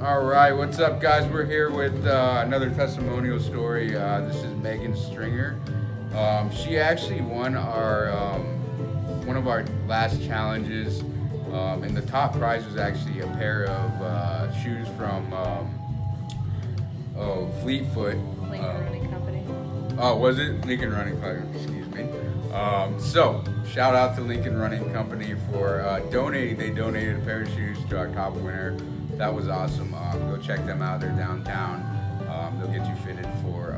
All right, what's up, guys? We're here with another testimonial story. This is Megan Stringer. She actually won our one of our last challenges, and the top prize was actually a pair of shoes from Fleetfoot. Lincoln Running Company. Oh, was it Lincoln Running Company? Excuse me. So, shout out to Lincoln Running Company for donating. They donated a pair of shoes to our top winner. That was awesome. Go check them out. They're downtown. They'll get you fitted for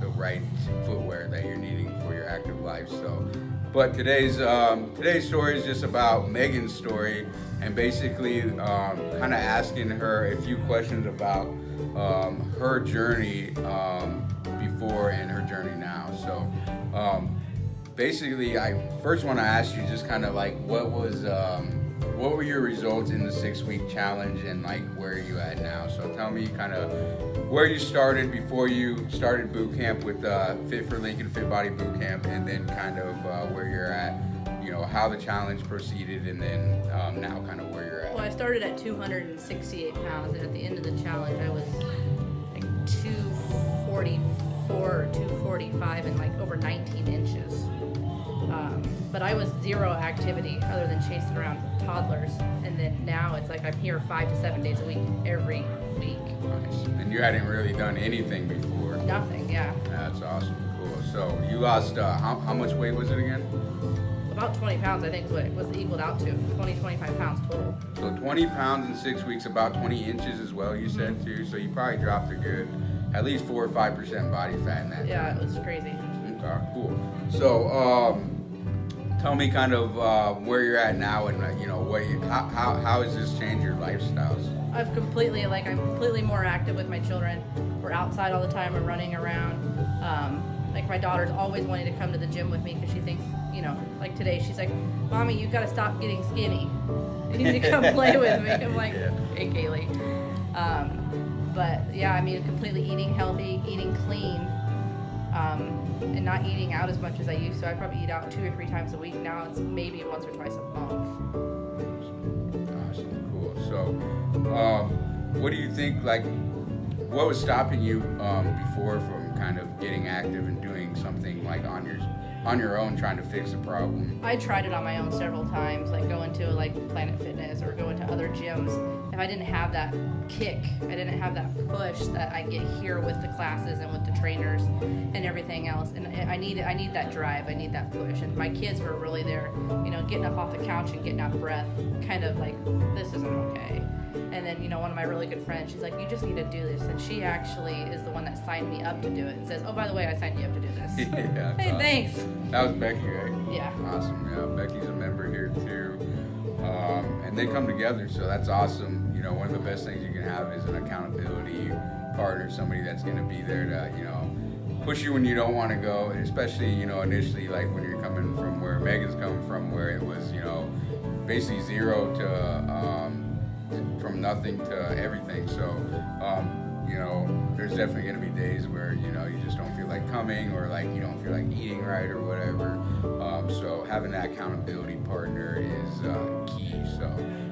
the right footwear that you're needing for your active life. So, but today's story is just about Megan's story, and basically kind of asking her a few questions about her journey before and her journey now. So, basically, I first want to ask you just kind of like what were your results in the 6-week challenge, and like where are you at now? So tell me kind of where you started before you started boot camp with Fit for Lincoln Fit Body Boot Camp, and then kind of where you're at, you know, how the challenge proceeded, and then now kind of where you're at. Well, I started at 268 pounds, and at the end of the challenge, I was like 244 or 245 and like over 19 inches. But I was zero activity other than chasing around toddlers, and then now it's like I'm here 5 to 7 days a week, every week. Nice. And you hadn't really done anything before. Nothing, yeah. That's awesome. Cool. So you lost how much weight was it again? About 20 pounds, I think, is what it was equaled out to. 25 pounds total. So 20 pounds in 6 weeks, about 20 inches as well, you said too. So you probably dropped a good, at least 4 or 5% body fat in that. Yeah, it was crazy. Okay, cool. So tell me kind of where you're at now, and you know how has this changed your lifestyles? I'm completely more active with my children. We're outside all the time. We're running around. Like my daughter's always wanting to come to the gym with me because she thinks, you know, like today she's like, "Mommy, you've got to stop getting skinny. You need to come play with me." I'm like, Yeah. "Hey, Kaylee." But yeah, I mean, completely eating healthy, eating clean, and not eating out as much as I used to. I probably eat out 2 or 3 times a week. Now it's maybe once or twice a month. Awesome, cool. So, what do you think? Like, what was stopping you before from kind of getting active and doing something like on your own, trying to fix the problem? I tried it on my own several times, like going to like Planet Fitness or going to other gyms. If I didn't have that kick, I didn't have that push that I get here with the classes and with the trainers and everything else. And I need that drive, I need that push. And my kids were really there, you know, getting up off the couch and getting out of breath, kind of like, this isn't okay. And then, you know, one of my really good friends, she's like, you just need to do this. And she actually is the one that signed me up to do it and says, oh, by the way, I signed you up to do this. Yeah. Hey, awesome. thanks. That was Becky, right? Yeah. Awesome. Yeah, Becky's a member here too, and they come together, so that's awesome. You know, one of the best things you can have is an accountability partner, somebody that's going to be there to, you know, push you when you don't want to go, and especially, you know, initially, like when you're coming from where Megan's coming from, where it was, you know, basically zero to from nothing to everything. So, you know, there's definitely going to be days where, you know, you just don't feel like coming, or like you don't feel like eating right or whatever. So having that accountability partner is key. So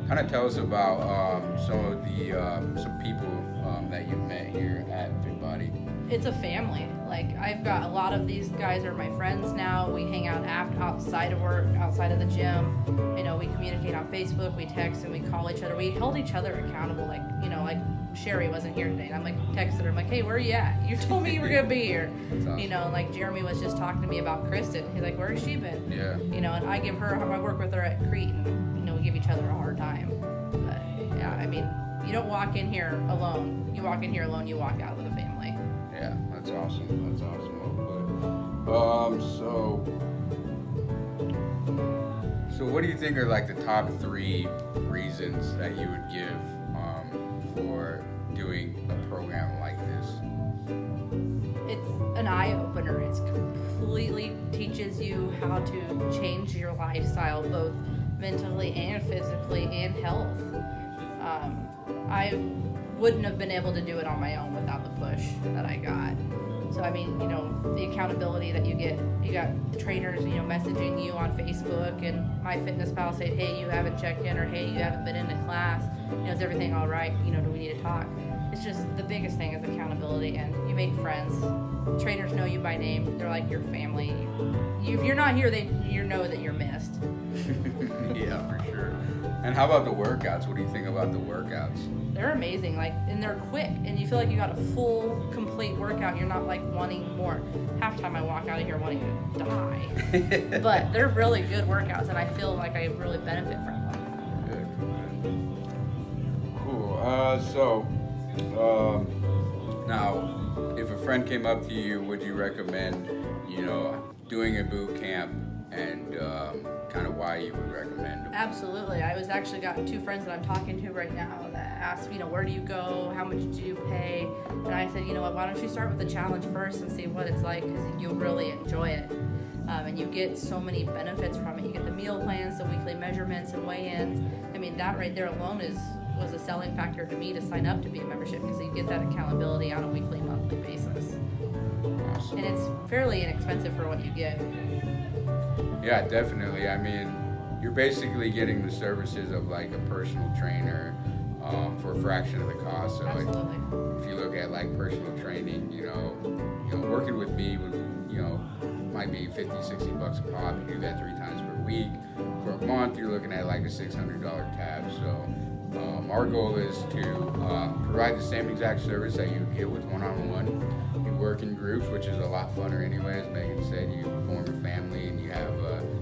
kind of tell us about some of the some people that you've met here at Fit Body. It's a family. Like, I've got a lot of these guys are my friends now. We hang out outside of work, outside of the gym. You know, we communicate on Facebook, we text, and we call each other. We hold each other accountable. Like, you know, like Sherry wasn't here today, and I'm like texting her. I'm like, hey, where are you at? You told me you were gonna be here. That's awesome. You know, like Jeremy was just talking to me about Kristen. He's like, where has she been? Yeah. You know, and I give her, I work with her at Crete, and you know, we give each other a hard time. But yeah, I mean, you don't walk in here alone. You walk in here alone, you walk out with a family. Yeah, that's awesome. That's awesome. Well put. So what do you think are like the top 3 reasons that you would give for doing a program like this? It's an eye-opener. It's completely teaches you how to change your lifestyle, both mentally and physically and health. I wouldn't have been able to do it on my own without the push that I got. So I mean, you know, the accountability that you get. You got the trainers, you know, messaging you on Facebook and MyFitnessPal saying, hey, you haven't checked in, or hey, you haven't been in a class. Is everything all right? Do we need to talk? It's just the biggest thing is accountability, and you make friends. Trainers know you by name. They're like your family. If you're not here, you know that you're missed. Yeah, for sure. And how about the workouts? What do you think about the workouts? They're amazing, and they're quick, and you feel like you got a full, complete workout. You're not like wanting more. Half the time I walk out of here wanting to die. But they're really good workouts, and I feel like I really benefit from them. Good. Cool. Now, if a friend came up to you, would you recommend, doing a boot camp, and kind of why you would recommend them? Absolutely. I was actually got 2 friends that I'm talking to right now that asked, where do you go? How much do you pay? And I said, why don't you start with the challenge first and see what it's like, because you'll really enjoy it. And you get so many benefits from it. You get the meal plans, the weekly measurements and weigh-ins. That right there alone was a selling factor to me to sign up to be a membership, because you get that accountability on a weekly, monthly basis. Awesome. And it's fairly inexpensive for what you get. Yeah, definitely. You're basically getting the services of like a personal trainer for a fraction of the cost. So Absolutely. if you look at like personal training, working with me would, might be $50-$60 a pop. You do that 3 times per week. For a month, you're looking at like a $600 tab. So our goal is to provide the same exact service that you get with one-on-one. You work in groups, which is a lot funner anyway. As Megan said, you form a family and you have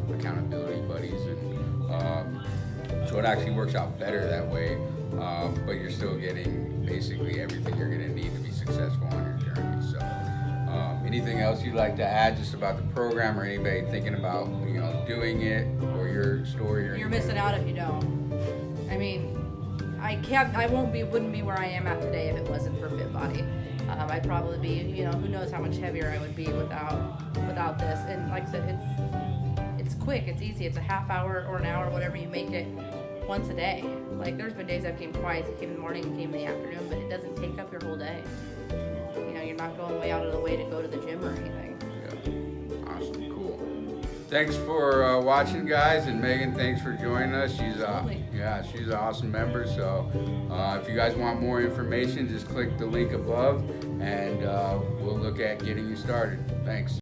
accountability buddies, and so it actually works out better that way. But you're still getting basically everything you're going to need to be successful on your journey. So anything else you'd like to add just about the program, or anybody thinking about doing it, or your story? Or You're missing out if you don't. I wouldn't be where I am at today if it wasn't for Fit Body. I'd probably be, who knows how much heavier I would be without this. And like I said, it's quick, it's easy, it's a half hour or an hour, whatever you make it, once a day. Like there's been days I've came twice. I came in the morning and came in the afternoon, but it doesn't take up your whole day. You're not going way out of the way to go to the gym or anything. Yeah. Awesome. Cool. Thanks for watching, guys, and Megan, thanks for joining us. She's an awesome member. So if you guys want more information, just click the link above, and we'll look at getting you started. Thanks.